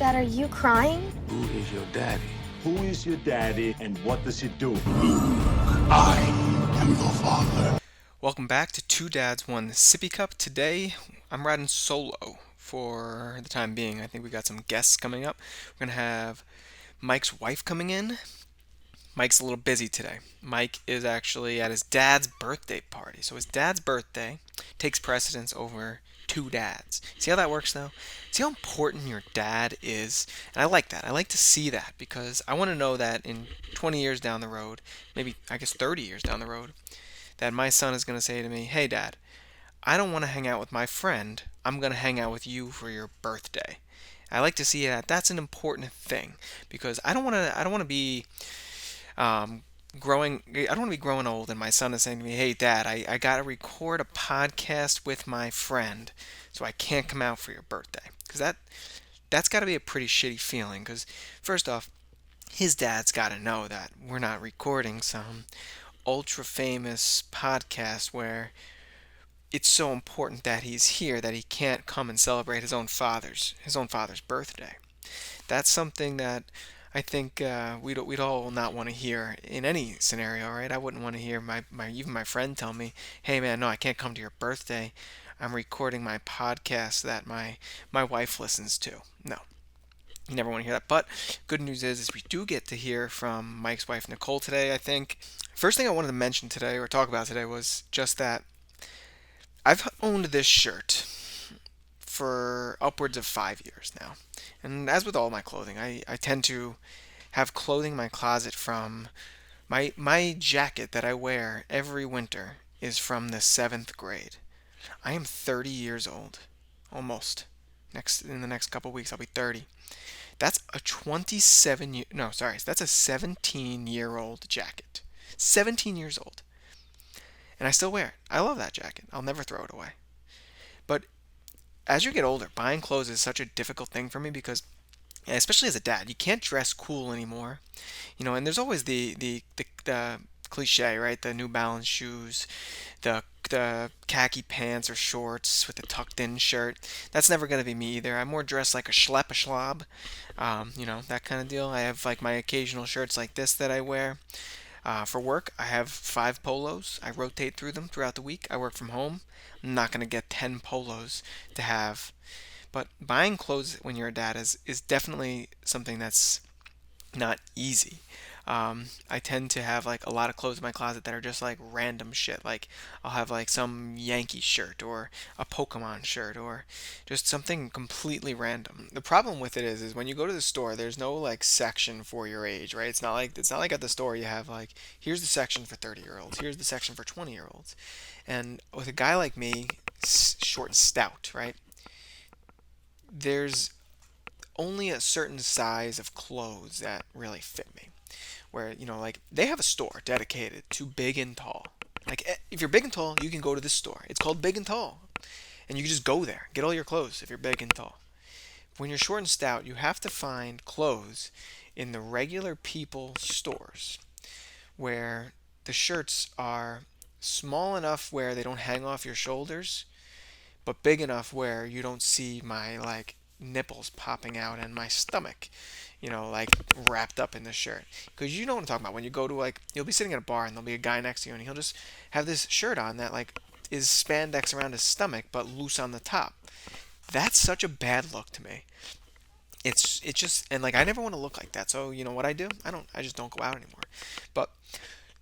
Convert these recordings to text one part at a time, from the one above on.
Dad, are you crying? Who is your daddy? Who is your daddy and what does he do? I am your father. Welcome back to Two Dads, One Sippy Cup. Today, I'm riding solo for the time being. I think we got some guests coming up. We're going to have Mike's wife coming in. Mike's a little busy today. Mike is actually at his dad's birthday party. So his dad's birthday takes precedence over two dads. See how that works though? See how important your dad is? And I like that. I like to see that because I want to know that in 20 years down the road, maybe I guess 30 years down the road, that my son is going to say to me, "Hey dad, I don't want to hang out with my friend. I'm going to hang out with you for your birthday." I like to see that that's an important thing because I don't want to be growing. I don't want to be growing old and my son is saying to me, "Hey dad, I got to record a podcast with my friend, so I can't come out for your birthday." Because that's got to be a pretty shitty feeling. Because first off, his dad's got to know that we're not recording some ultra famous podcast where it's so important that he's here that he can't come and celebrate his own father's birthday. That's something that I think we'd all not want to hear in any scenario, right? I wouldn't want to hear even my friend tell me, "Hey man, no, I can't come to your birthday. I'm recording my podcast that my wife listens to." No, you never want to hear that. But good news is we do get to hear from Mike's wife Nicole today, I think. First thing I wanted to mention today or talk about today was just that I've owned this shirt for upwards of 5 years now. And as with all my clothing, I tend to have clothing in my closet from my jacket that I wear every winter is from the 7th grade. I am 30 years old. Almost. In the next couple weeks I'll be 30. That's a 17-year-old jacket. 17 years old. And I still wear it. I love that jacket. I'll never throw it away. But as you get older, buying clothes is such a difficult thing for me because, especially as a dad, you can't dress cool anymore. And there's always the cliche, right? The New Balance shoes, the khaki pants or shorts with the tucked-in shirt. That's never going to be me either. I'm more dressed like a slob, that kind of deal. I have like my occasional shirts like this that I wear. For work, I have 5 polos. I rotate through them throughout the week. I work from home. I'm not going to get 10 polos to have. But buying clothes when you're a dad is definitely something that's not easy. I tend to have like a lot of clothes in my closet that are just like random shit. Like I'll have like some Yankee shirt or a Pokemon shirt or just something completely random. The problem with it is when you go to the store, there's no like section for your age, right? It's not like at the store you have like here's the section for 30-year-olds, here's the section for 20-year-olds. And with a guy like me, short and stout, right? There's only a certain size of clothes that really fit me. Where, like they have a store dedicated to big and tall. Like if you're big and tall, you can go to this store. It's called Big and Tall. And you can just go there, get all your clothes if you're big and tall. When you're short and stout, you have to find clothes in the regular people stores where the shirts are small enough where they don't hang off your shoulders, but big enough where you don't see my like nipples popping out and my stomach, like wrapped up in the shirt. Because you know what I'm talking about. When you go to like, you'll be sitting at a bar and there'll be a guy next to you and he'll just have this shirt on that like is spandex around his stomach but loose on the top. That's such a bad look to me. It's just, and like I never want to look like that. So you know what I do? I just don't go out anymore. But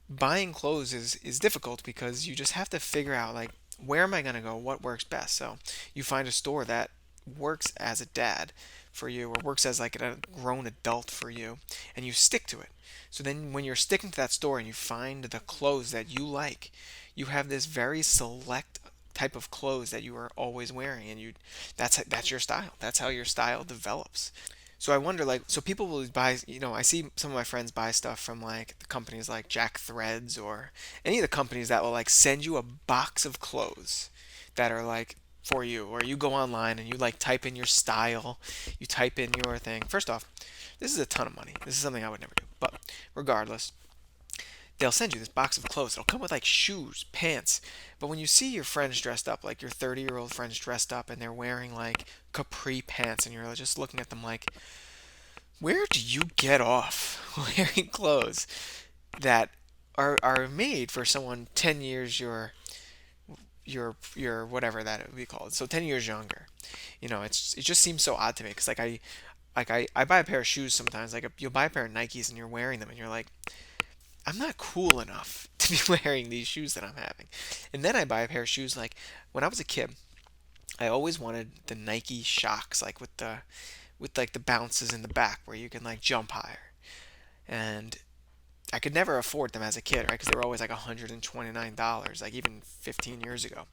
buying clothes is difficult because you just have to figure out like where am I going to go? What works best? So you find a store that works as a dad for you or works as like a grown adult for you and you stick to it. So then when you're sticking to that store and you find the clothes that you like, you have this very select type of clothes that you are always wearing and that's your style. That's how your style develops. So I wonder, like, so people will buy, I see some of my friends buy stuff from, like, the companies like Jack Threads or any of the companies that will, like, send you a box of clothes that are, like, for you. Or you go online and you, like, type in your style, you type in your thing. First off, this is a ton of money. This is something I would never do. But regardless, they'll send you this box of clothes. It'll come with like shoes, pants. But when you see your friends dressed up, like your 30-year-old friends dressed up and they're wearing like capri pants, and you're just looking at them like, where do you get off wearing clothes that are made for someone 10 years your whatever that would be called. So 10 years younger. It just seems so odd to me because I buy a pair of shoes sometimes. Like you'll buy a pair of Nikes and you're wearing them and you're like, I'm not cool enough to be wearing these shoes that I'm having. And then I buy a pair of shoes like when I was a kid, I always wanted the Nike Shocks like with like the bounces in the back where you can like jump higher. And I could never afford them as a kid, right? Because they were always like $129, like even 15 years ago.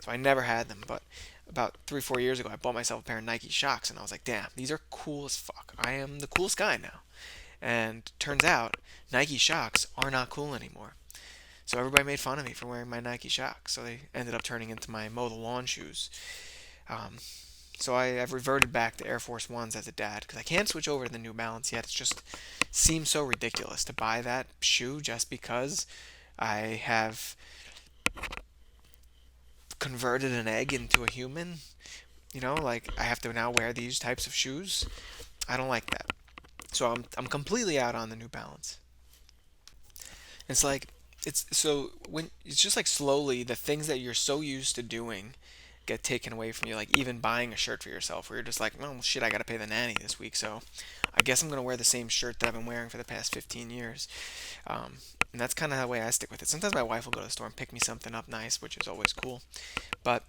So I never had them. But about 3, 4 years ago, I bought myself a pair of Nike Shocks, and I was like, damn, these are cool as fuck. I am the coolest guy now. And turns out, Nike Shocks are not cool anymore. So everybody made fun of me for wearing my Nike Shocks. So they ended up turning into my mow the lawn shoes. Um, so I've reverted back to Air Force Ones as a dad because I can't switch over to the New Balance yet. It just seems so ridiculous to buy that shoe just because I have converted an egg into a human. Like I have to now wear these types of shoes. I don't like that. So I'm completely out on the New Balance. It's like it's just like slowly the things that you're so used to doing get taken away from you. Like even buying a shirt for yourself, where you're just like, oh shit, I gotta pay the nanny this week, so I guess I'm gonna wear the same shirt that I've been wearing for the past 15 years. And that's kind of the way I stick with it. Sometimes my wife will go to the store and pick me something up nice, which is always cool. But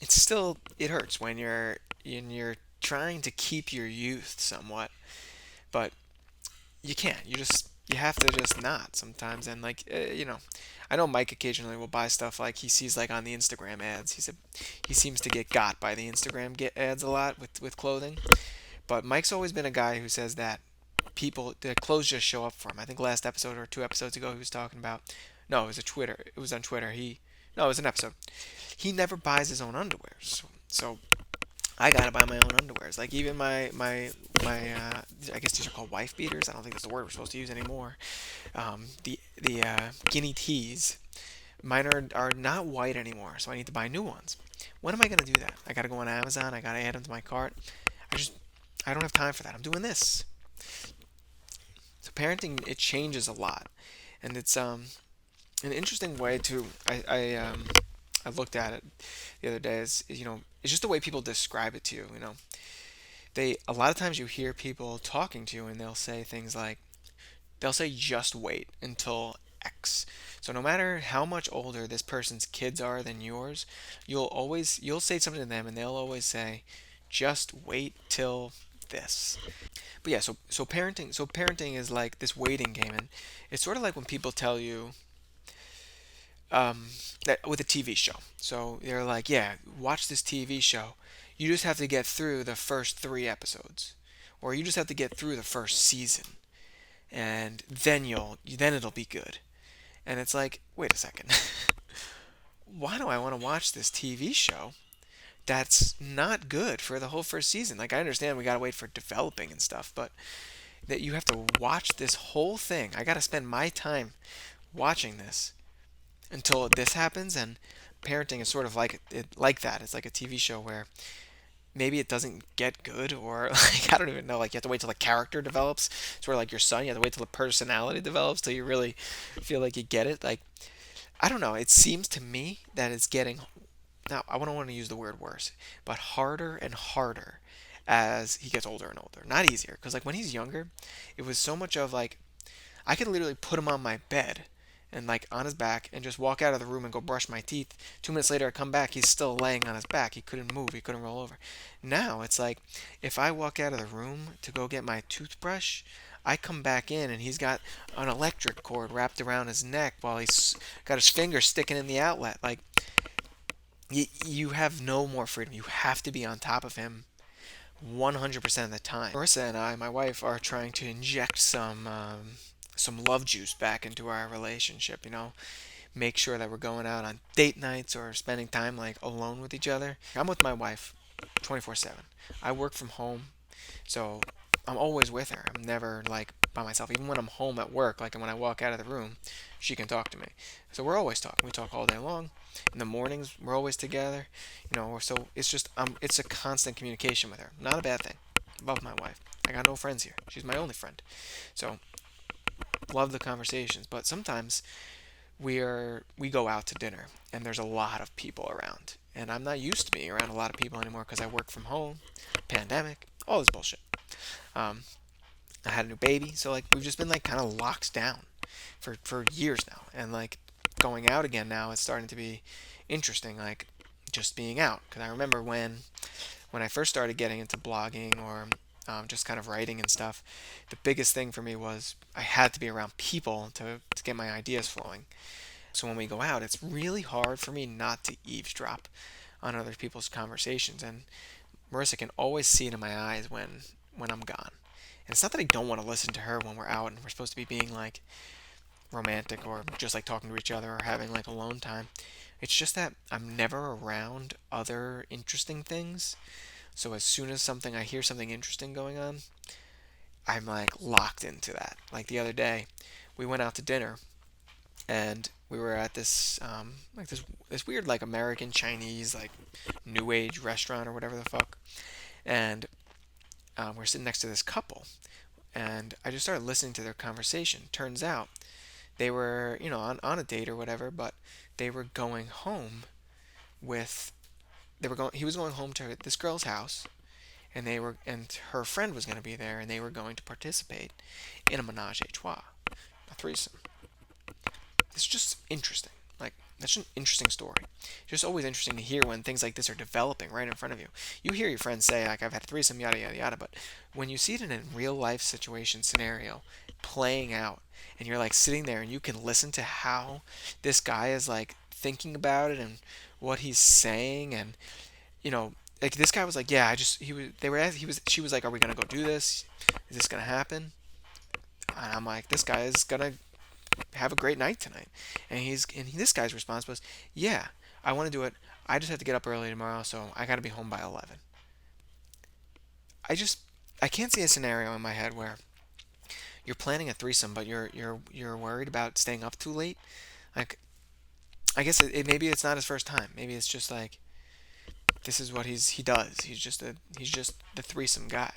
it hurts when you're trying to keep your youth somewhat, but you can't. You have to just not sometimes. And like I know Mike occasionally will buy stuff like he sees like on the Instagram ads. He seems to get got by the Instagram get ads a lot with clothing. But Mike's always been a guy who says that the clothes just show up for him. I think last episode or 2 episodes ago he was talking about. No, it was a Twitter. It was on Twitter. No, it was an episode. He never buys his own underwear. So I gotta buy my own underwears. Like even my I guess these are called wife beaters. I don't think that's the word we're supposed to use anymore. The guinea tees. Mine are not white anymore, so I need to buy new ones. When am I gonna do that? I gotta go on Amazon. I gotta add them to my cart. I don't have time for that. I'm doing this. So parenting, it changes a lot, and it's an interesting way to I looked at it the other day. It's just the way people describe it to you. A lot of times you hear people talking to you and they'll say things like, they'll say just wait until X. So no matter how much older this person's kids are than yours, you'll say something to them and they'll always say just wait till this. But yeah, so parenting is like this waiting game, and it's sort of like when people tell you that with a TV show. So they're like, yeah, watch this TV show. You just have to get through the first 3 episodes, or you just have to get through the first season, and then it'll be good. And it's like, wait a second, why do I want to watch this TV show that's not good for the whole first season? Like I understand we gotta wait for developing and stuff, but that you have to watch this whole thing. I gotta spend my time watching this until this happens. And parenting is sort of like that. It's like a TV show where maybe it doesn't get good, or like I don't even know, like you have to wait till the character develops. Sort of like your son, you have to wait till the personality develops till you really feel like you get it. Like I don't know, it seems to me that it's getting, now I don't want to use the word worse, but harder and harder as he gets older and older. Not easier, because like when he's younger, it was so much of like I could literally put him on my bed and like on his back and just walk out of the room and go brush my teeth. 2 minutes later, I come back, he's still laying on his back. He couldn't move, he couldn't roll over. Now it's like if I walk out of the room to go get my toothbrush, I come back in and he's got an electric cord wrapped around his neck while he's got his finger sticking in the outlet. Like you have no more freedom. You have to be on top of him 100% of the time. Marissa and I, my wife, are trying to inject some love juice back into our relationship. Make sure that we're going out on date nights or spending time like alone with each other. I'm with my wife 24/7. I work from home, so I'm always with her. I'm never like by myself. Even when I'm home at work, like when I walk out of the room, she can talk to me. So we're always talking. We talk all day long. In the mornings, we're always together. So it's just it's a constant communication with her. Not a bad thing. Love my wife. I got no friends here. She's my only friend. So love the conversations. But sometimes we go out to dinner and there's a lot of people around, and I'm not used to being around a lot of people anymore because I work from home, pandemic, all this bullshit. Um, I had a new baby, so like we've just been like kind of locked down for years now, and like going out again now, it's starting to be interesting. Like just being out, because I remember when I first started getting into blogging or just kind of writing and stuff, the biggest thing for me was I had to be around people to get my ideas flowing. So when we go out, it's really hard for me not to eavesdrop on other people's conversations. And Marissa can always see it in my eyes when I'm gone. And it's not that I don't want to listen to her when we're out and we're supposed to be being like romantic or just like talking to each other or having like alone time. It's just that I'm never around other interesting things. So as soon as I hear something interesting going on, I'm like locked into that. Like the other day, we went out to dinner and we were at this weird like American Chinese like new age restaurant or whatever the fuck, and we're sitting next to this couple, and I just started listening to their conversation. Turns out they were on a date or whatever, but they were going home with they were going he was going home to this girl's house, and her friend was going to be there, and they were going to participate in a menage a trois, a threesome. It's just interesting. Like, that's an interesting story. It's just always interesting to hear when things like this are developing right in front of you. You hear your friends say, like, I've had a threesome, yada, yada, yada, but when you see it in a real life situation scenario playing out, and you're like sitting there and you can listen to how this guy is like thinking about it and what he's saying, and like this guy was like, yeah, I just he was they were he was she was like, are we gonna go do this? Is this gonna happen? And I'm like, this guy is gonna have a great night tonight. This guy's response was, yeah, I want to do it. I just have to get up early tomorrow, so I got to be home by 11. I just I can't see a scenario in my head where you're planning a threesome, but you're worried about staying up too late. Like, I guess maybe it's not his first time. Maybe it's just like this is what he does. He's just the threesome guy.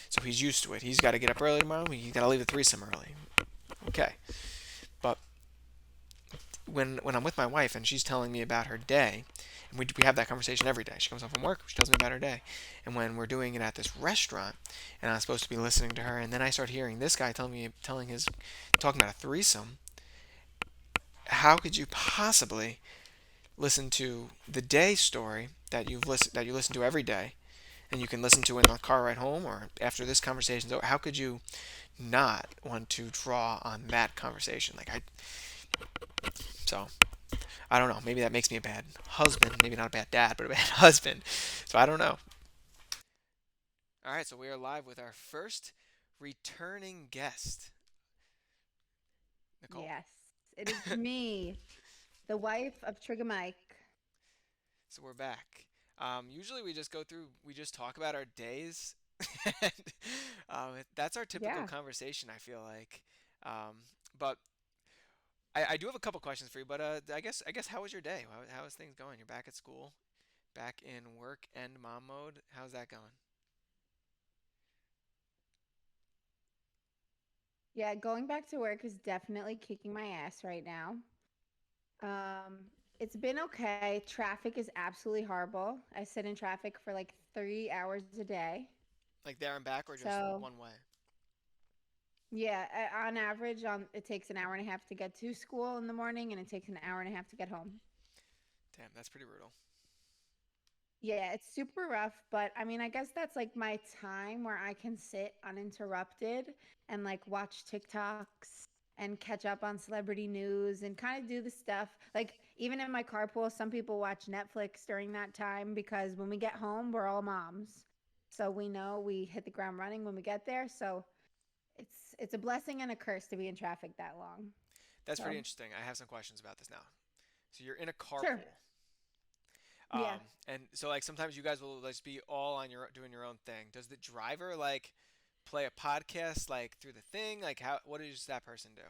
So he's used to it. He's got to get up early tomorrow. He's got to leave the threesome early. Okay. But when I'm with my wife and she's telling me about her day, and we have that conversation every day. She comes home from work, she tells me about her day, and when we're doing it at this restaurant, and I'm supposed to be listening to her, and then I start hearing this guy talking about a threesome. How could you possibly listen to the day story that you listen to every day, and you can listen to in the car ride home or after this conversation's over? How could you not want to draw on that conversation? So I don't know. Maybe that makes me a bad husband. Maybe not a bad dad, but a bad husband. So I don't know. All right, so we are live with our first returning guest, Nicole. Yes, it is me, the wife of Trigger Mike. So we're back. Usually we just talk about our days. and, that's our typical Yeah. conversation, I feel like. But I do have a couple questions for you. But I guess how was your day? How is things going? You're back at school, back in work and mom mode. How's that going? Yeah, going back to work is definitely kicking my ass right now. Um, it's been okay. Traffic is absolutely horrible. I sit in traffic for like 3 hours a day. Like there and back, or just So, one way? yeah, on average, it takes an hour and a half to get to school in the morning, and it takes an hour and a half to get home. Damn, that's pretty brutal. Yeah, it's super rough, but I mean, I guess that's like my time where I can sit uninterrupted and like watch TikToks and catch up on celebrity news and kind of do the stuff. Like, even in my carpool, some people watch Netflix during that time because when we get home, we're all moms. So we know we hit the ground running when we get there. So it's a blessing and a curse to be in traffic that long. That's pretty So, interesting. I have some questions about this now. So you're in a sure. carpool. Yeah. And so like sometimes you guys will just be all on your doing your own thing. Does the driver like play a podcast like through the thing? Like how what does that person do?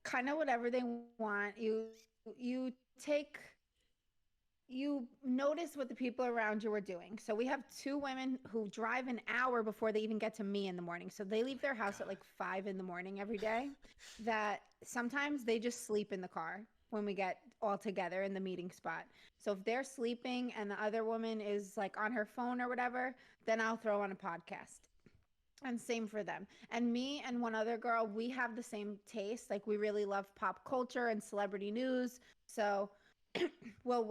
Kind of whatever they want. You take you notice what the people around you are doing. So we have two women who drive an hour before they even get to me in the morning. So they leave their house at God. like 5 in the morning every day. That sometimes they just sleep in the car when we get all together in the meeting spot. So if they're sleeping and the other woman is like on her phone or whatever, then I'll throw on a podcast. And same for them. And me and one other girl, we have the same taste. Like we really love pop culture and celebrity news. So we'll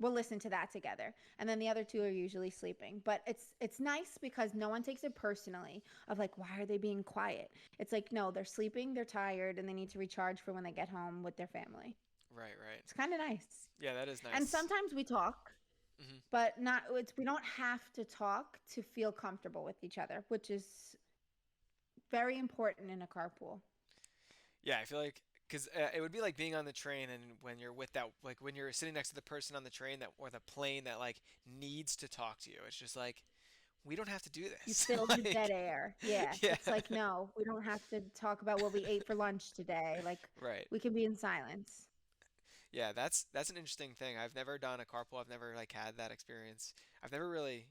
listen to that together. And then the other two are usually sleeping. But it's nice because no one takes it personally of like, why are they being quiet? It's like, no, they're sleeping, they're tired, and they need to recharge for when they get home with their family. Right, right. It's kind of nice. Yeah, that is And nice. sometimes we talk, Hmm. but not it's we don't have to talk to feel comfortable with each other, which is very important in a carpool. Yeah, I feel like because it would be like being on the train and when you're with that like when you're sitting next to the person on the train that or the plane that like needs to talk to you. It's just like we don't have to do You this. fill the dead Like, air. Yeah. yeah, It's like, no, we don't have to talk about what we ate for lunch today. Like, right. we can be in silence. Yeah, that's an interesting thing. I've never done a carpool. I've never like had that experience. I've never really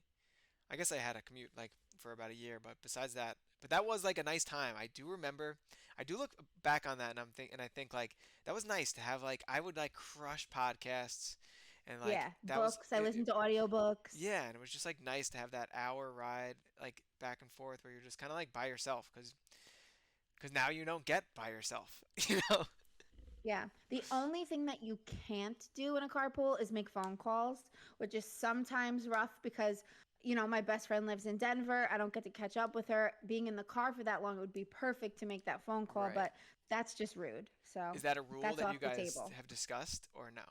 I guess I had a commute like for about a year, but besides that, but that was like a nice time. I do remember, I do look back on that and I think like that was nice to have like I would like crush podcasts and like Yeah. that was Books. I listen to audiobooks. yeah, and it was just like nice to have that hour ride like back and forth where you're just kind of like by yourself because now you don't get by yourself, you know? Yeah. The only thing that you can't do in a carpool is make phone calls, which is sometimes rough because, my best friend lives in Denver. I don't get to catch up with her. Being in the car for that long, it would be perfect to make that phone call, Right. but that's just rude. So Is that a rule that's that you off the guys table. have discussed or no?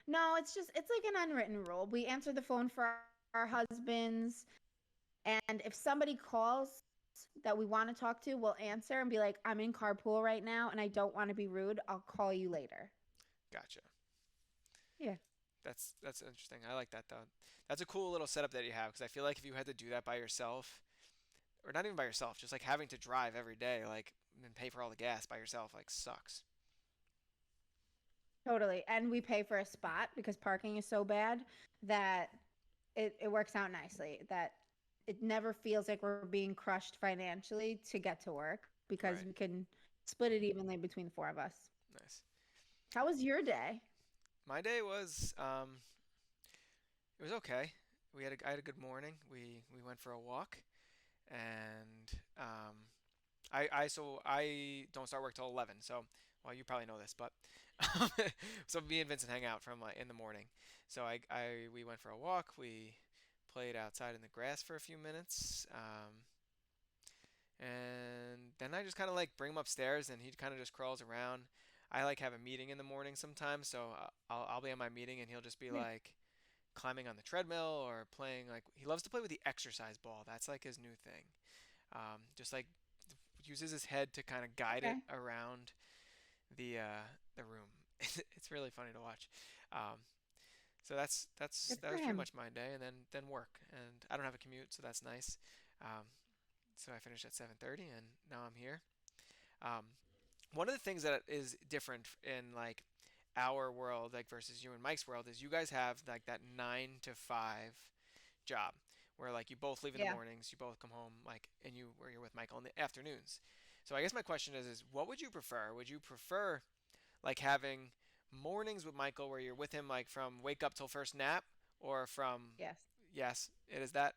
No, it's like an unwritten rule. We answer the phone for our husbands. And if somebody calls that we want to talk to, we'll answer and be like, I'm in carpool right now and I don't want to be rude. I'll call you later. Gotcha. Yeah, That's interesting. I like that though. That's a cool little setup that you have because I feel like if you had to do that by yourself, or not even by yourself, just like having to drive every day, like and pay for all the gas by yourself, like sucks. totally. And we pay for a spot because parking is so bad that it works out nicely. That it never feels like we're being crushed financially to get to work because Right. we can split it evenly between the four of us. Nice. How was your day? My day was it was okay. I had a good morning. We went for a walk and I don't start work till 11. So well you probably know this, but so me and Vincent hang out from in the morning. So I we went for a walk. We played outside in the grass for a few minutes. And then I just kind of like bring him upstairs and he kind of just crawls around. I like have a meeting in the morning sometimes, so I'll be on my meeting and he'll just be Yeah. like climbing on the treadmill or playing like he loves to play with the exercise ball. That's like his new thing. Just like uses his head to kind of guide it Okay. around the room. It's really funny to watch. Um, so Good that for was pretty him. much my day, and then work. And I don't have a commute, so that's nice. Um, so I finished at 7:30, and now I'm here. Um, one of the things that is different in like our world, like versus you and Mike's world, is you guys have like that 9 to 5 job where like you both leave in the Yeah. mornings, you both come home like, and where you're with Michael in the afternoons. So I guess my question is what would you prefer? Would you prefer like having mornings with Michael where you're with him like from wake up till first nap, or from Yes. yes, it is that.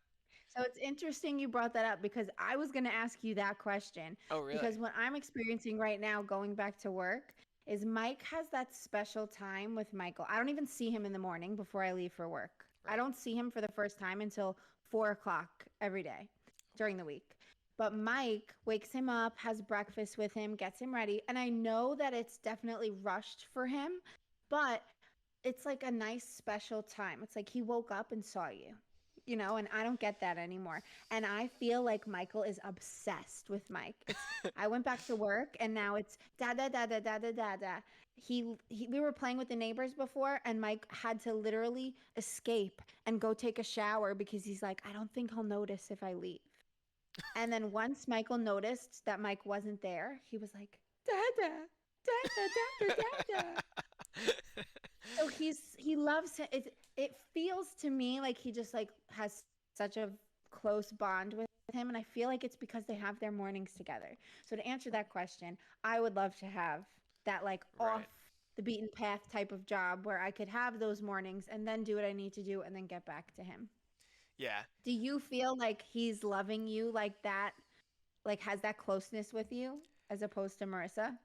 So it's interesting you brought that up because I was going to ask you that question. Oh really? Because what I'm experiencing right now, going back to work, is Mike has that special time with Michael. I don't even see him in the morning before I leave for work. I Right. don't see him for the first time until 4 o'clock every day during the week. But Mike wakes him up, has breakfast with him, gets him ready. And I know that it's definitely rushed for him, but it's like a nice special time. It's like he woke up and saw you, and I don't get that anymore. And I feel like Michael is obsessed with Mike. I went back to work and now it's da da da da da da da da. We were playing with the neighbors before and Mike had to literally escape and go take a shower because he's like, I don't think he'll notice if I leave. And then once Michael noticed that Mike wasn't there, he was like, Dada, Dada, Dada, Dada. So he loves him. It feels to me like he just like has such a close bond with him, and I feel like it's because they have their mornings together. So to answer that question, I would love to have that like Right. off the beaten path type of job where I could have those mornings and then do what I need to do and then get back to him. Yeah. Do you feel like he's loving you like that? Like has that closeness with you as opposed to Marissa?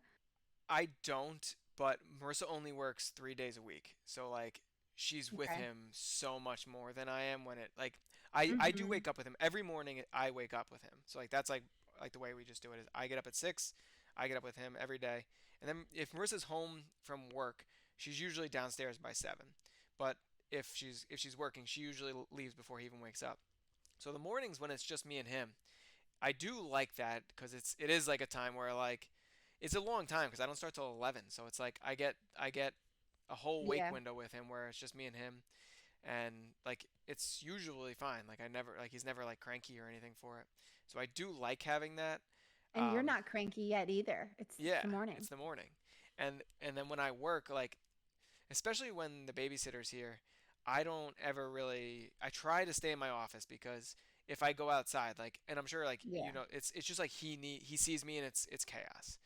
I don't, but Marissa only works 3 days a week. So like she's with Okay. him so much more than I am when it like I do Mm-hmm. wake up with him every morning. I wake up with him. So like that's like the way we just do it is I get up at 6, I get up with him every day. And then if Marissa's home from work, she's usually downstairs by 7. But if she's working, she usually leaves before he even wakes up. So the mornings when it's just me and him, I do like that because it is like a time where like it's a long time because I don't start till 11. So it's like I get a whole wake Yeah. window with him where it's just me and him, and like it's usually fine. Like I never like he's never like cranky or anything for it. So I do like having that. And you're Um, not cranky yet either. It's yeah, the it's morning. the morning, and then when I work, like especially when the babysitter's here, I don't ever really. I try to stay in my office because if I go outside, like, and I'm sure like Yeah. it's just like he sees me and it's chaos.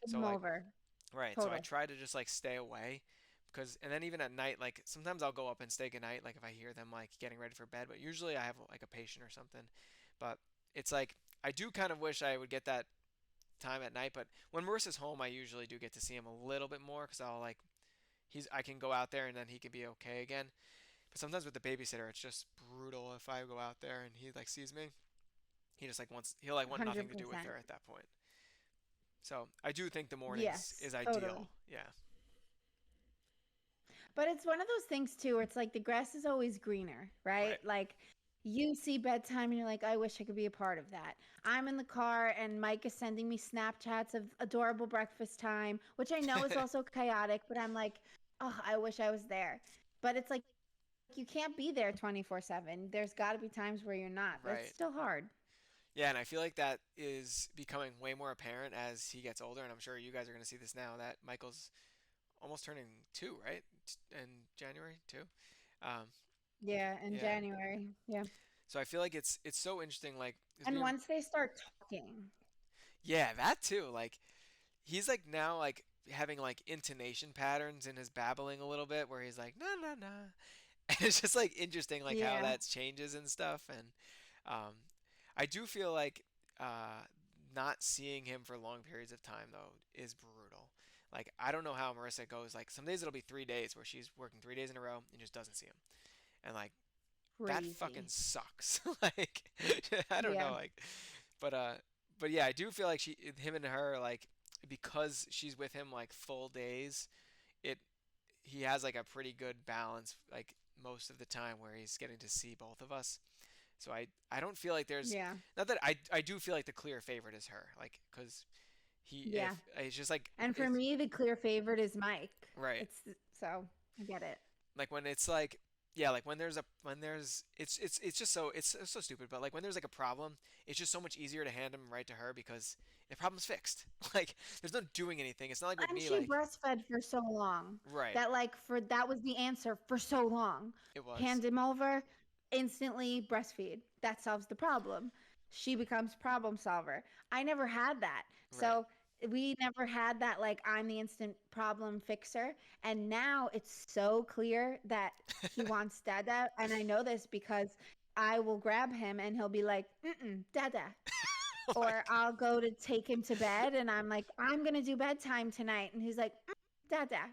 So Game like over. right, so I Total. try to just like stay away because and then even at night, like sometimes I'll go up and stay good night, like if I hear them like getting ready for bed. But usually I have like a patient or something. But it's like I do kind of wish I would get that time at night. But when Marissa's home, I usually do get to see him a little bit more because I'll like I can go out there and then he can be okay again. But sometimes with the babysitter, it's just brutal if I go out there and he like sees me. He'll like want nothing to do with her 100%. at that point. So I do think the mornings Yes, is totally. ideal. Yeah. But it's one of those things too where it's like the grass is always greener, Right. right? Like you see bedtime and you're like, I wish I could be a part of that. I'm in the car and Mike is sending me Snapchats of adorable breakfast time, which I know is also chaotic, but I'm like, oh, I wish I was there. But it's like you can't be there 24/7. There's got to be times where you're not, but it's Right. still hard. Yeah, and I feel like that is becoming way more apparent as he gets older, and I'm sure you guys are going to see this now that Michael's almost turning 2, right? In January, 2. Um, Yeah, in yeah. January. Yeah. So I feel like it's so interesting, like, 'cause And once they start talking, yeah, that too. Like, he's like now like having like intonation patterns in his babbling a little bit, where he's like, nah, nah, nah. And it's just like interesting, like how yeah. that changes and stuff. And um, I do feel like uh, not seeing him for long periods of time though is brutal. Like I don't know how Marissa goes. Like some days it'll be 3 days where she's working 3 days in a row and just doesn't see him, and like that fucking Crazy. sucks. Like I don't know, Yeah. like, but uh, but yeah, I do feel like him and her, like, because she's with him like full days, it, he has like a pretty good balance, like most of the time where he's getting to see both of us. So I don't feel like there's Yeah. not that I do feel like the clear favorite is her, like, because he Yeah. if it's just like And for it's me, the clear favorite is Mike. right. It's so I get it. Like when it's like yeah, like when there's it's just so it's so stupid, but like when there's like a problem, it's just so much easier to hand them right to her because the problem's fixed. Like there's no doing anything. It's not like with And me, she like breastfed for so long right. that like for that was the answer for so long. It was Hand him over, instantly breastfeed. That solves the problem. She becomes problem solver. I never had that. right. So we never had that like I'm the instant problem fixer. And now it's so clear that he wants dada. And I know this because I will grab him and he'll be like, mm-mm, dada. Oh my Or I'll go to take him to bed and I'm like, I'm going to do bedtime tonight. And he's like, dada.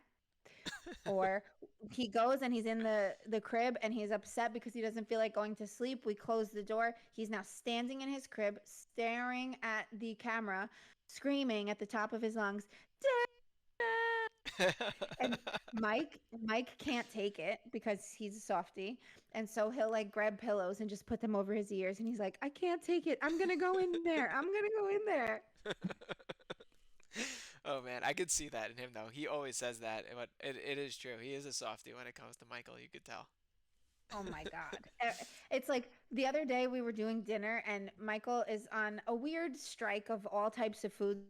Or he goes and he's in the crib and he's upset because he doesn't feel like going to sleep. We close the door. He's now standing in his crib, staring at the camera, screaming at the top of his lungs, dada. And God. Mike can't take it because he's a softie. And so he'll like grab pillows and just put them over his ears and he's like, I can't take it. I'm gonna go in there. I'm gonna go in there. Oh man, I could see that in him though. He always says that, but it is true. He is a softie when it comes to Michael. You could tell. Oh my God. It's like the other day we were doing dinner and Michael is on a weird strike of all types of foods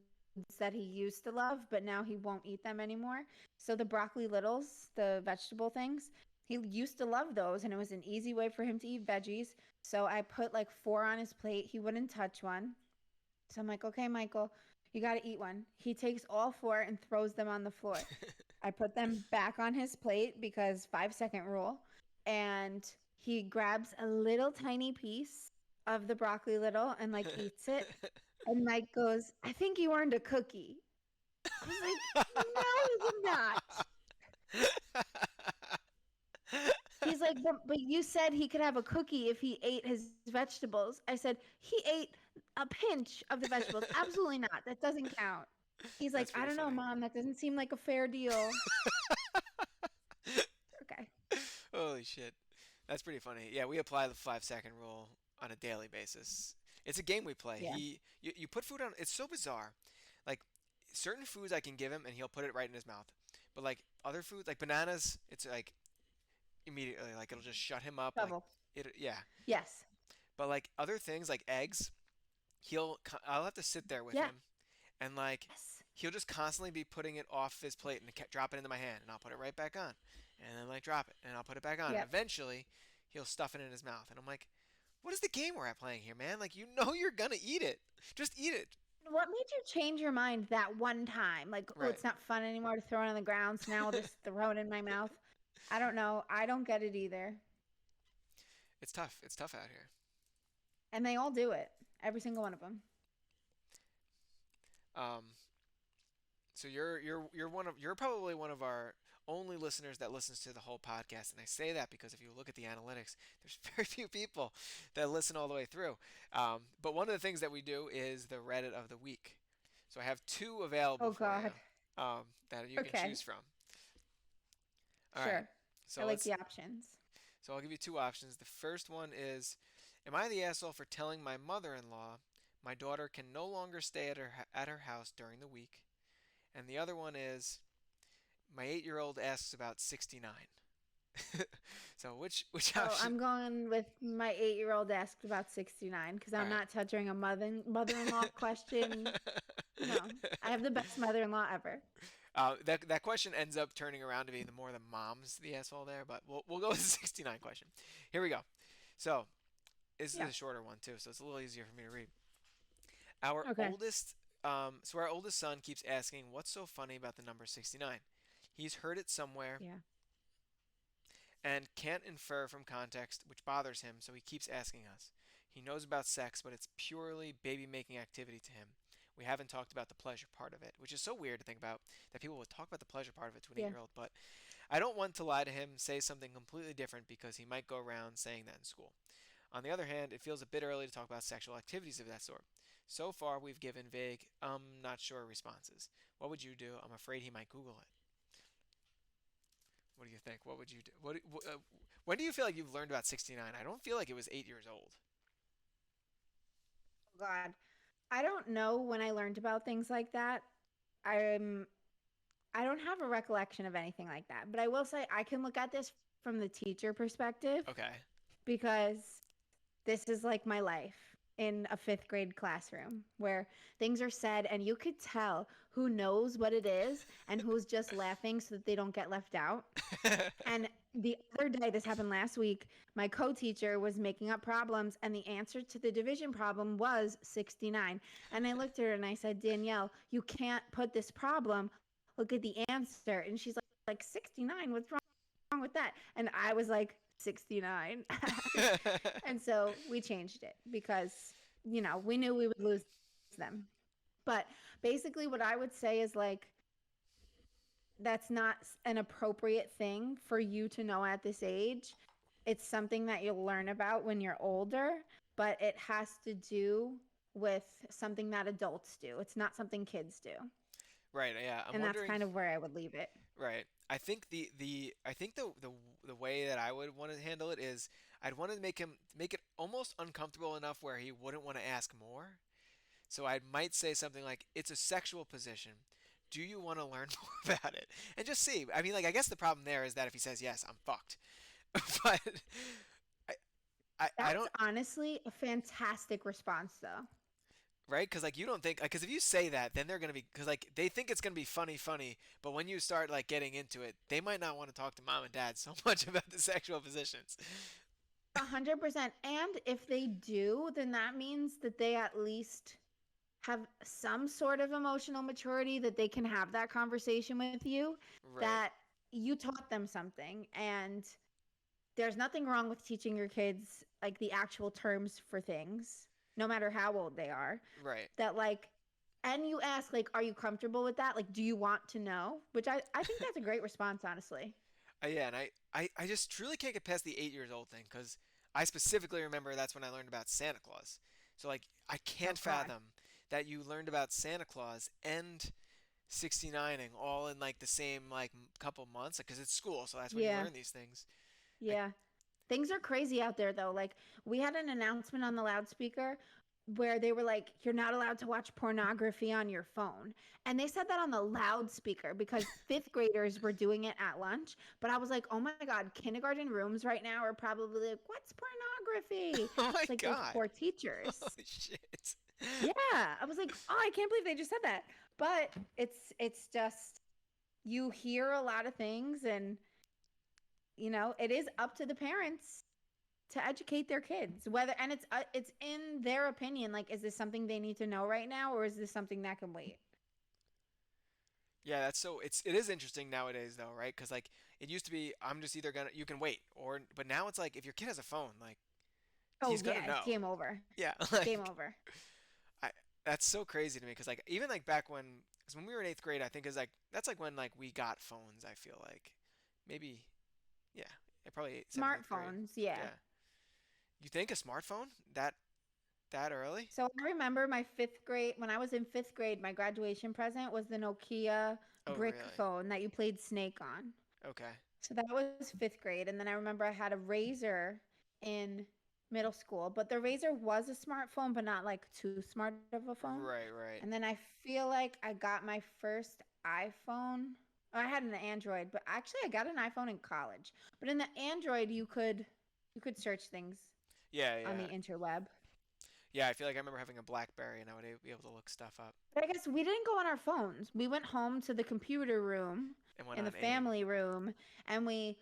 that he used to love, but now he won't eat them anymore. So the broccoli littles, the vegetable things, he used to love those and it was an easy way for him to eat veggies. So I put like four on his plate. He wouldn't touch one. So I'm like, okay, Michael, you got to eat one. He takes all four and throws them on the floor. I put them back on his plate because 5 second rule. And he grabs a little tiny piece of the broccoli little and like eats it. And Mike goes, I think you earned a cookie. I was like, no, you did not. He's like, but you said he could have a cookie if he ate his vegetables. I said, he ate a pinch of the vegetables. Absolutely not. That doesn't count. He's That's like, I pretty don't know, funny. Mom. That doesn't seem like a fair deal. Okay. Holy shit. That's pretty funny. Yeah, we apply the 5 second rule on a daily basis. It's a game we play. Yeah. You put food on. It's so bizarre. Like certain foods I can give him and he'll put it right in his mouth. But like other foods, like bananas, it's like immediately like it'll just shut him up. Like Trouble. it, yeah. Yes. But like other things like eggs, I'll have to sit there with Yeah. him and like Yes. he'll just constantly be putting it off his plate and drop it into my hand, and I'll put it right back on, and then like drop it, and I'll put it back on, and Yep. eventually he'll stuff it in his mouth, and I'm like, what is the game we're at playing here, man? Like you're gonna eat it, just eat it. What made you change your mind that one time? Like, oh, Right. it's not fun anymore to throw it on the ground, so now I'll just throw it in my mouth. I don't know. I don't get it either. It's tough. It's tough out here. And they all do it. Every single one of them. Um, so you're probably one of our only listeners that listens to the whole podcast, and I say that because if you look at the analytics, there's very few people that listen all the way through. But one of the things that we do is the Reddit of the week. So I have two available Oh for God. you that you can Okay. choose from. All right. Sure. I So like let's. the options. So I'll give you two options. The first one is, am I the asshole for telling my mother-in-law my daughter can no longer stay at her house during the week? And the other one is, my 8-year-old asks about 69. So which Oh, option? I'm going with my 8-year-old asked about 69 because All I'm right. not touching a mother-in-law question. No, I have the best mother-in-law ever. That question ends up turning around to be the more the mom's the asshole there, but we'll go with the 69 question. Here we go. So this is Yeah. a shorter one too, so it's a little easier for me to read. Our Okay. oldest, our oldest son keeps asking, "What's so funny about the number 69?" He's heard it somewhere Yeah. and can't infer from context, which bothers him, so he keeps asking us. He knows about sex, but it's purely baby making activity to him. We haven't talked about the pleasure part of it, which is so weird to think about that people would talk about the pleasure part of it to an 8 Yeah. year old. But I don't want to lie to him, say something completely different because he might go around saying that in school. On the other hand, it feels a bit early to talk about sexual activities of that sort. So far, we've given vague, not sure responses. What would you do? I'm afraid he might Google it. What do you think? What would you do? When do you feel like you've learned about 69? I don't feel like it was 8 years old. Oh God. I don't know when I learned about things like that. I'm I don't have a recollection of anything like that, but I will say I can look at this from the teacher perspective Okay. because this is like my life in a fifth grade classroom where things are said and you could tell who knows what it is and who's just laughing so that they don't get left out. And the other day, this happened last week, my co-teacher was making up problems and the answer to the division problem was 69. And I looked at her and I said, Danielle, you can't put this problem. Look at the answer. And she's like 69, what's wrong with that? And I was like, 69. And so we changed it because, we knew we would lose them. But basically, what I would say is like, that's not an appropriate thing for you to know at this age. It's something that you'll learn about when you're older, but it has to do with something that adults do. It's not something kids do. Right, yeah. I'm And that's wondering. kind of where I would leave it. Right. I think the way that I would want to handle it is I'd want to make it almost uncomfortable enough where he wouldn't want to ask more. So I might say something like, "It's a sexual position. Do you want to learn more about it?" And just see. I mean, like I guess the problem there is that if he says yes, I'm fucked. But I, I That's don't, honestly a fantastic response, though. right? Because like you don't think, like, because if you say that, then they're gonna be, because like they think it's gonna be funny, but when you start like getting into it, they might not want to talk to mom and dad so much about the sexual positions. 100%. And if they do, then that means that they at least have some sort of emotional maturity that they can have that conversation with you, Right, that you taught them something. And there's nothing wrong with teaching your kids like the actual terms for things, no matter how old they are. right. That like, and you ask like, are you comfortable with that? Like, do you want to know? Which I think that's a great response, honestly. Yeah, and I just truly can't get past the 8 years old thing because I specifically remember that's when I learned about Santa Claus. So like I Oh can't God. fathom that you learned about Santa Claus and 69ing all in like the same like couple months because it's school, so that's when you Yeah. learn these things. Like, Yeah. Things are crazy out there though. Like we had an announcement on the loudspeaker where they were like, you're not allowed to watch pornography on your phone. And they said that on the loudspeaker because fifth graders were doing it at lunch. But I was like, oh my God, kindergarten rooms right now are probably like, what's pornography? oh my It's like those God. poor Oh teachers. shit. Yeah. I was like, oh, I can't believe they just said that. But it's just you hear a lot of things and it is up to the parents to educate their kids whether and it's in their opinion like is this something they need to know right now or is this something that can wait. Yeah, that's so it is interesting nowadays though, right? Because like it used to be I'm just either gonna you can wait or but now it's like if your kid has a phone, like Oh he's gonna yeah, it's know. game over. Yeah, Game like over. I that's so crazy to me because like even like back when because when we were in eighth grade, I think is like that's like when like we got phones. I feel like maybe yeah, probably seventh eighth grade. Smartphones, yeah. Yeah, you think a smartphone that early? So I remember my fifth grade when I was in fifth grade, my graduation present was the Nokia Oh brick really? phone that you played Snake on. Okay. So that was fifth grade. And then I remember I had a Razor in middle school, but the Razor was a smartphone, but not like too smart of a phone. Right, right, And then I feel like I got my first iPhone. I had an Android, but actually I got an iPhone in college. But in the Android, you could search things yeah, on the yeah, interweb. yeah. I feel like I remember having a BlackBerry and I would be able to look stuff up But I guess we didn't go on our phones. We went home to the computer room and went in the on AIM. family room and we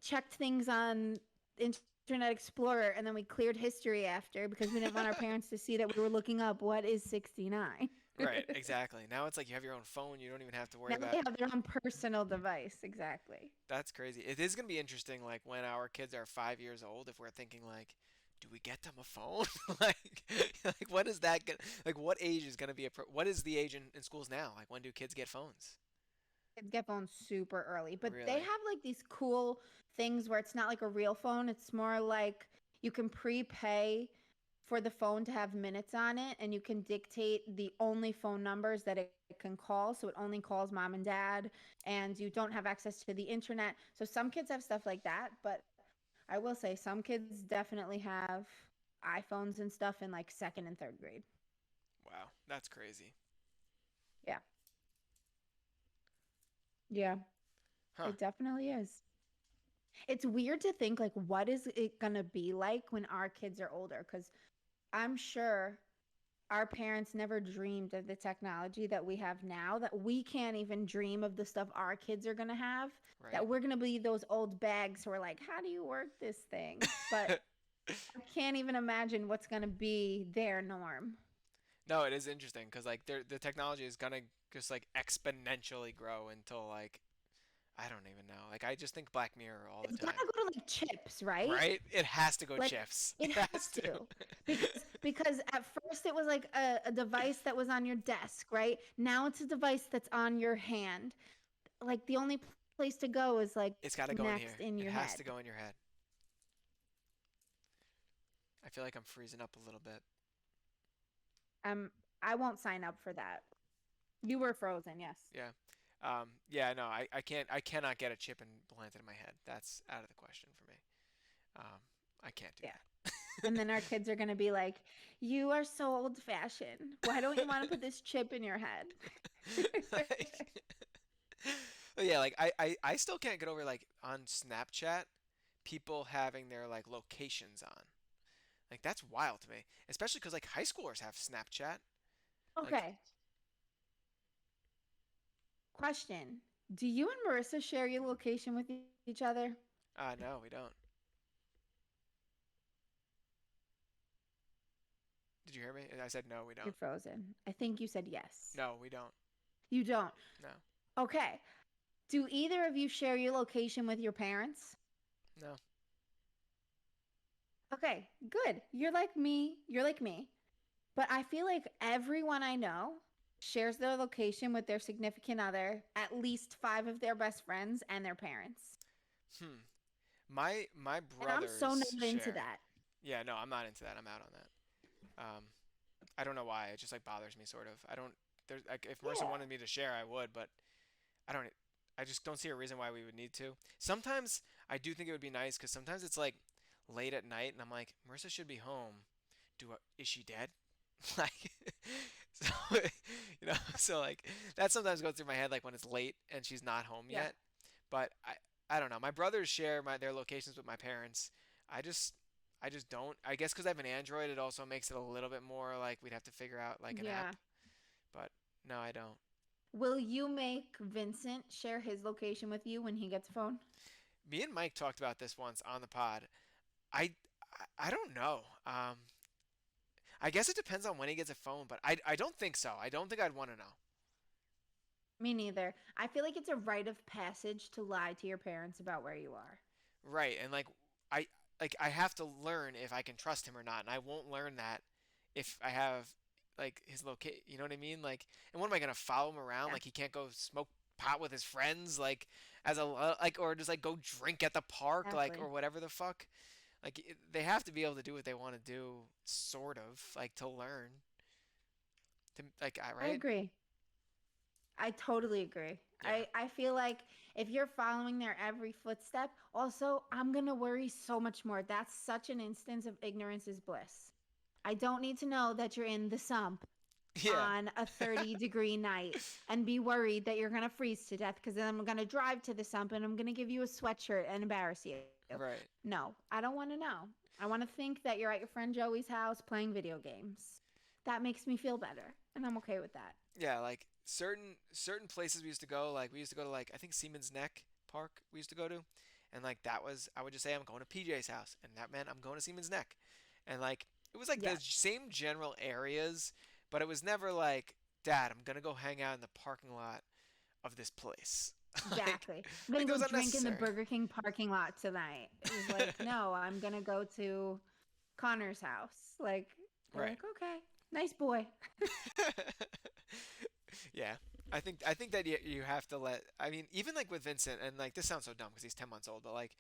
checked things on Internet Explorer and then we cleared history after because we didn't want our parents to see that we were looking up what is 69. Right, exactly. Now it's like you have your own phone. You don't even have to worry Now they about. have their own personal device. Exactly. That's crazy. It is gonna be interesting, like when our kids are 5 years old, if we're thinking like, do we get them a phone? like, like what is that gonna, like what age is gonna be what is the age in schools now? Like when do kids get phones? Kids get phones super early, but they Really? have like these cool things where it's not like a real phone. It's more like you can prepay for the phone to have minutes on it, and you can dictate the only phone numbers that it can call. So it only calls mom and dad, and you don't have access to the internet. So some kids have stuff like that, but I will say some kids definitely have iPhones and stuff in like second and third grade. Wow, that's crazy. Yeah. Yeah, Huh. it definitely is. It's weird to think like what is it gonna be like when our kids are older? Because I'm sure our parents never dreamed of the technology that we have now, that we can't even dream of the stuff our kids are gonna have, that Right. we're gonna be those old bags who are like, how do you work this thing? But I can't even imagine what's gonna be their norm. No, it is interesting because like the technology is gonna just like exponentially grow until like I don't even know. Like I just think Black Mirror all the It's gotta time. go to like chips, right? Right? It has to go Like chips. it It has has to. to because at first it was like a device that was on your desk, right? Now it's a device that's on your hand. Like the only place to go is like It's got to go in next here. in It your has to head. go in your head. I feel like I'm freezing up a little bit. Um, I won't sign up for that. You were frozen, yes. Yeah. Yeah, no, I cannot get a chip implanted in my head. That's out of the question for me. Um, I can't do Yeah. And that. then our kids are gonna be like, "You are so old fashioned. Why don't you want to put this chip in your head?" Like, but yeah, like I still can't get over like on Snapchat. people having their like locations on. Like that's wild to me, especially because like high schoolers have Snapchat. Like, Okay, question. Do you and Marissa share your location with each other? no, we don't. Did you hear me? I said no, we You're don't. frozen. I think you said yes. No, we don't. You don't. No, Okay. Do either of you share your location with your parents? no. Okay, good. You're like me. You're like me. But I feel like everyone I know shares their location with their significant other, at least five of their best friends, and their parents. My And I'm so brothers not into share. that. Yeah, no, I'm not into that. I'm out on that. Um, I don't know why. It just like bothers me sort of. I don't. There's like if Marissa Yeah. wanted me to share, I would, but I don't. I just don't see a reason why we would need to. Sometimes I do think it would be nice because sometimes it's like late at night and I'm like, Marissa should be home. Is she dead? Like, so so like that sometimes goes through my head like when it's late and she's not home Yeah. yet. But I don't know. My brothers share their locations with my parents. I just I just don't. I guess because I have an Android, it also makes it a little bit more like we'd have to figure out like an Yeah. app. But no, I don't. Will you make Vincent share his location with you when he gets a phone? Me and Mike talked about this once on the pod. I I don't know. I guess it depends on when he gets a phone, but I don't think so. I don't think I'd want to know. Me neither. I feel like it's a rite of passage to lie to your parents about where you are. Right, and I I have to learn if I can trust him or not, and I won't learn that if I have like his locate. You know what I mean? Like, and what am I gonna follow him around? Yeah, Like he can't go smoke pot with his friends, like as a like, or just like go drink at the park, like or exactly. whatever the fuck. Like they have to be able to do what they want to do, sort of like to learn. To like, I I right? agree. I totally agree. Yeah. I feel like if you're following their every footstep, also, I'm going to worry so much more. That's such an instance of ignorance is bliss. I don't need to know that you're in the sump Yeah. on a 30-degree night and be worried that you're going to freeze to death because then I'm going to drive to the sump and I'm going to give you a sweatshirt and embarrass you. Right. No, I don't want to know. I want to think that you're at your friend Joey's house playing video games. That makes me feel better, and I'm okay with that. Yeah, like certain places we used to go, like we used to go to like I think Siemens Neck Park we used to go to, and like that was I would just say I'm going to PJ's house, and that meant I'm going to Siemens Neck, and like it was like the Yes, same general areas, but it was never like, Dad, I'm gonna go hang out in the parking lot of this place. exactly. I'm Like gonna it go was drink in the unnecessary. Burger King parking lot tonight. It was like, no, I'm gonna go to Connor's house. Like, they're Right. like, okay, nice boy. Yeah. I think that you have to let I mean even like with Vincent and like this sounds so dumb because he's 10 months old but like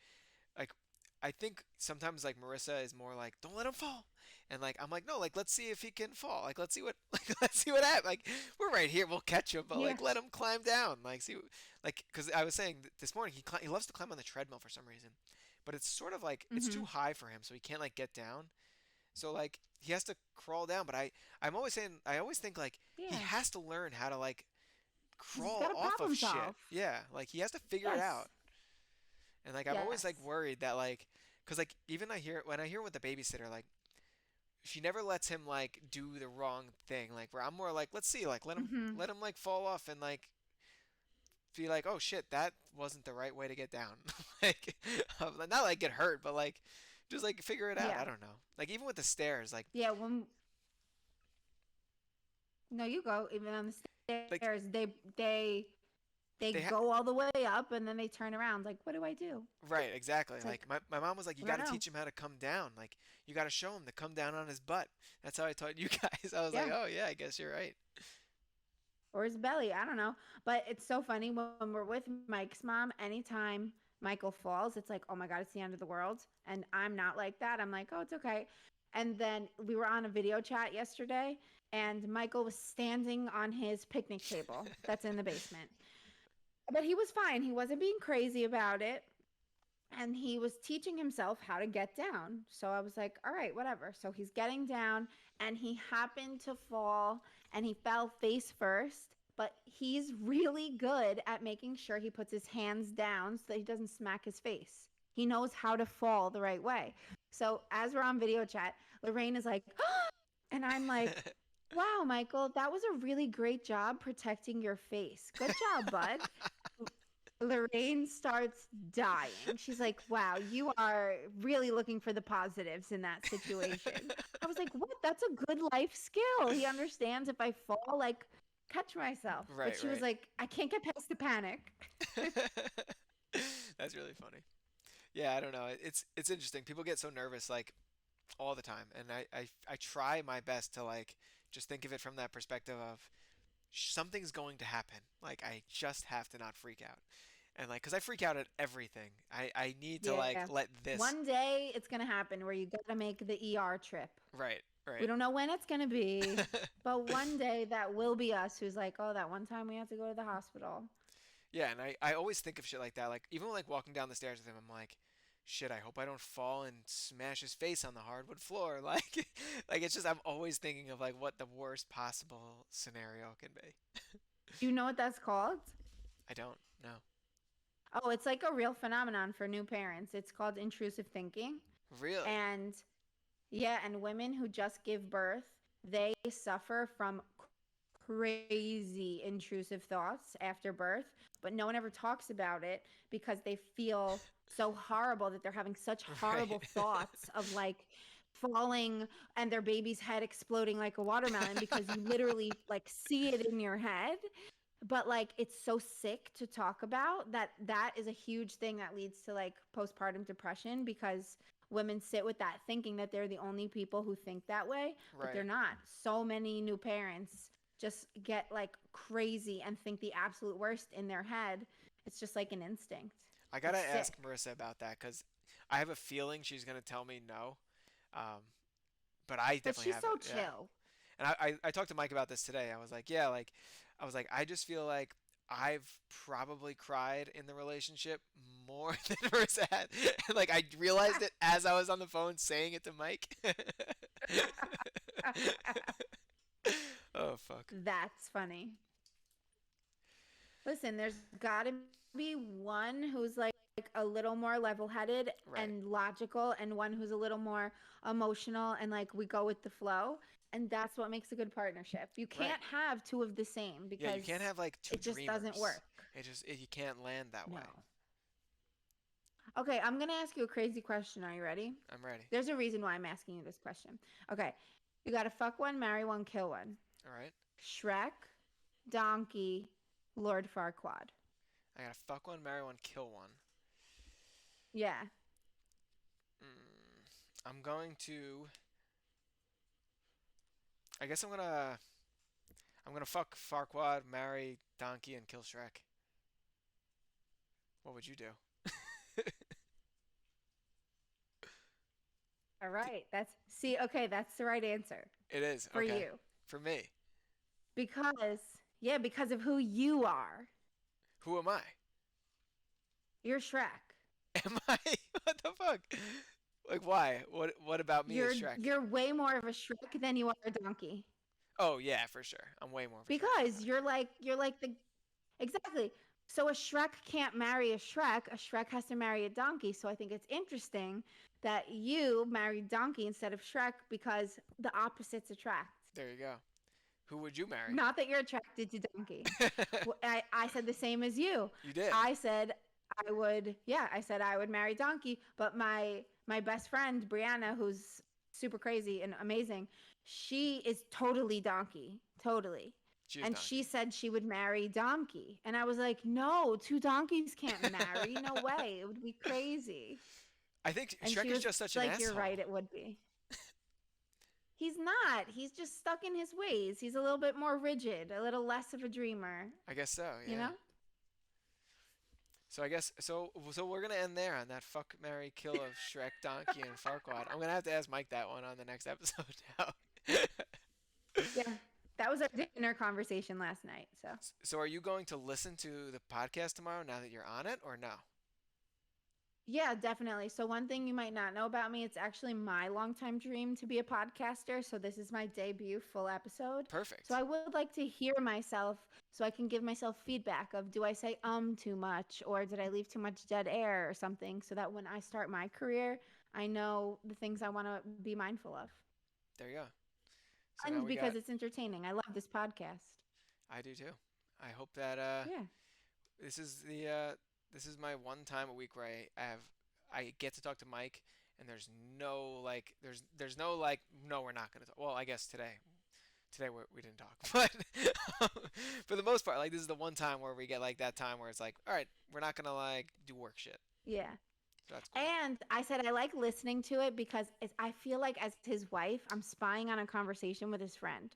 I think sometimes like Marissa is more like don't let him fall and like I'm like no like let's see if he can fall like let's see what like let's see what happens like we're right here we'll catch him but Yeah. like let him climb down like see like because I was saying this morning he loves to climb on the treadmill for some reason but it's sort of like it's too Hmm. high for him so he can't like get down so like he has to crawl down but I'm always saying I always think like he Yeah. has to learn how to like He's crawl got to off of problem shit. solve. Yeah, like he has to figure it Yes. out. And like I'm always like Yes. worried that like cuz like even I hear when I hear with the babysitter like she never lets him like do the wrong thing. Like where I'm more like let's see like Hmm. let him like fall off and like be like oh shit that wasn't the right way to get down. Like not like get hurt but like just like figure it out. I Yeah. don't know. Like even with the stairs like Yeah. No, you go. Even on the like stairs, they they ha- go all the way up and then they turn around. Like, what do I do? right, exactly. It's Like like, my mom was like, you I got don't to know. teach him how to come down. Like you got to show him to come down on his butt. That's how I taught you guys. I was like, Yeah. oh yeah, I guess you're right. Or his belly. I don't know. But it's so funny when we're with Mike's mom, anytime Michael falls, it's like, oh my God, it's the end of the world. And I'm not like that. I'm like, oh, it's okay. And then we were on a video chat yesterday, and Michael was standing on his picnic table that's in the basement. But he was fine. He wasn't being crazy about it. And he was teaching himself how to get down. So I was like, all right, whatever. So he's getting down and he happened to fall and he fell face first, but he's really good at making sure he puts his hands down so that he doesn't smack his face. He knows how to fall the right way. So as we're on video chat, Lorraine is like, and I'm like, wow, Michael, that was a really great job protecting your face. Good job, bud. Lorraine starts dying. She's like, wow, you are really looking for the positives in that situation. I was like, what? That's a good life skill. He understands if I fall, like, catch myself. But Right, she was right. like, I can't get past the panic. That's really funny. Yeah, I don't know. It's interesting. People get so nervous like all the time, and I try my best to like just think of it from that perspective of something's going to happen. Like I just have to not freak out. And like cuz I freak out at everything. I need to like Yeah. let this. One day it's going to happen where you got to make the ER trip. Right, We right. don't know when it's going to be, but one day that will be us who's like, oh, that one time we had to go to the hospital. Yeah, and I always think of shit like that. Like even like walking down the stairs with him, I'm like, shit, I hope I don't fall and smash his face on the hardwood floor. Like it's just I'm always thinking of like what the worst possible scenario can be. Do you know what that's called? I don't know. Oh, it's like a real phenomenon for new parents. It's called intrusive thinking. Really? And yeah, and women who just give birth, they suffer from crazy intrusive thoughts after birth, but no one ever talks about it because they feel so horrible that they're having such horrible Right. thoughts of like falling and their baby's head exploding like a watermelon because you literally like see it in your head. But like it's so sick to talk about that that is a huge thing that leads to like postpartum depression because women sit with that thinking that they're the only people who think that way, but they're Right. not. So many new parents just get like crazy and think the absolute worst in their head. It's just like an instinct. I gotta It's ask sick. Marissa about that because I have a feeling she's gonna tell me no. Um, but I But definitely she's have so it. Yeah. chill. And I talked to Mike about this today. I was like, yeah, like, I was like, I just feel like I've probably cried in the relationship more than Marissa had. And like, I realized it as I was on the phone saying it to Mike. Oh, fuck. That's funny. Listen, there's got to be one who's like a little more level-headed Right. and logical and one who's a little more emotional and like we go with the flow, and that's what makes a good partnership. You Right. can't have two of the same Yeah, you can't because have like two it just doesn't dreamers. work. You can't land that way. No. Okay, I'm going to ask you a crazy question. Are you ready? I'm ready. There's a reason why I'm asking you this question. Okay. You got to fuck one, marry one, kill one. All right. Shrek, Donkey, Lord Farquaad. I gotta fuck one, marry one, kill one. Yeah. I'm going to. I guess I'm gonna fuck Farquaad, marry Donkey, and kill Shrek. What would you do? All right. Okay, that's the right answer It is for okay you. for me. Because of who you are. Who am I? You're Shrek. Am I? What the fuck? Like why? What about me is Shrek? You're way more of a Shrek than you are a donkey. Oh yeah, for sure. I'm way more of a Shrek than Because that. you're like the exactly. So a Shrek can't marry a Shrek. A Shrek has to marry a donkey. So I think it's interesting that you married donkey instead of Shrek because the opposites attract. There you go. Who would you marry? Not that you're attracted to donkey. I said the same as you. You did. I said I said I would marry donkey, but my best friend Brianna, who's super crazy and amazing, she is totally donkey, totally. She is And she Donkey. said she would marry donkey. And I was like, "No, two donkeys can't marry. No way. It would be crazy." I think And she Shrek is was just such an like, "You're right, asshole. it would be." He's not. He's just stuck in his ways. He's a little bit more rigid, a little less of a dreamer, I guess so. you Yeah. know? So I guess so we're gonna end there on that fuck Mary kill of Shrek, Donkey, and Farquaad. I'm gonna have to ask Mike that one on the next episode now. Yeah. That was our dinner conversation last night. So So are you going to listen to the podcast tomorrow now that you're on it or no? Yeah, definitely. So one thing you might not know about me, it's actually my longtime dream to be a podcaster. So this is my debut full episode. So Perfect. I would like to hear myself so I can give myself feedback of do I say too much or did I leave too much dead air or something so that when I start my career, I know the things I want to be mindful of. There you go. So now And we because got. it's entertaining. I love this podcast. I do too. I hope that Yeah. this is this is my one time a week where I get to talk to Mike, and there's no like there's no like no, we're not gonna talk. Well, I guess today we didn't talk, but for the most part, like this is the one time where we get like that time where it's like, all right, we're not gonna like do work shit. Yeah. So that's cool. And I said I like listening to it because I feel like as his wife, I'm spying on a conversation with his friend.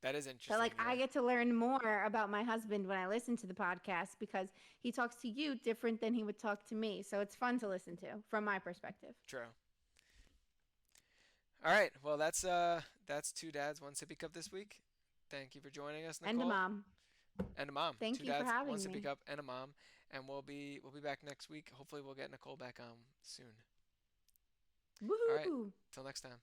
That is So like interesting. I Yeah. get to learn more about my husband when I listen to the podcast because he talks to you different than he would talk to me. So it's fun to listen to from my perspective. True. All right. Well, that's two dads, one sippy cup this week. Thank you for joining us, And a Nicole. mom. And a mom. Thank Two you for dads, one having sippy me. cup, and a mom. And we'll be back next week. Hopefully we'll get Nicole back soon. All right. Woohoo! Till next time.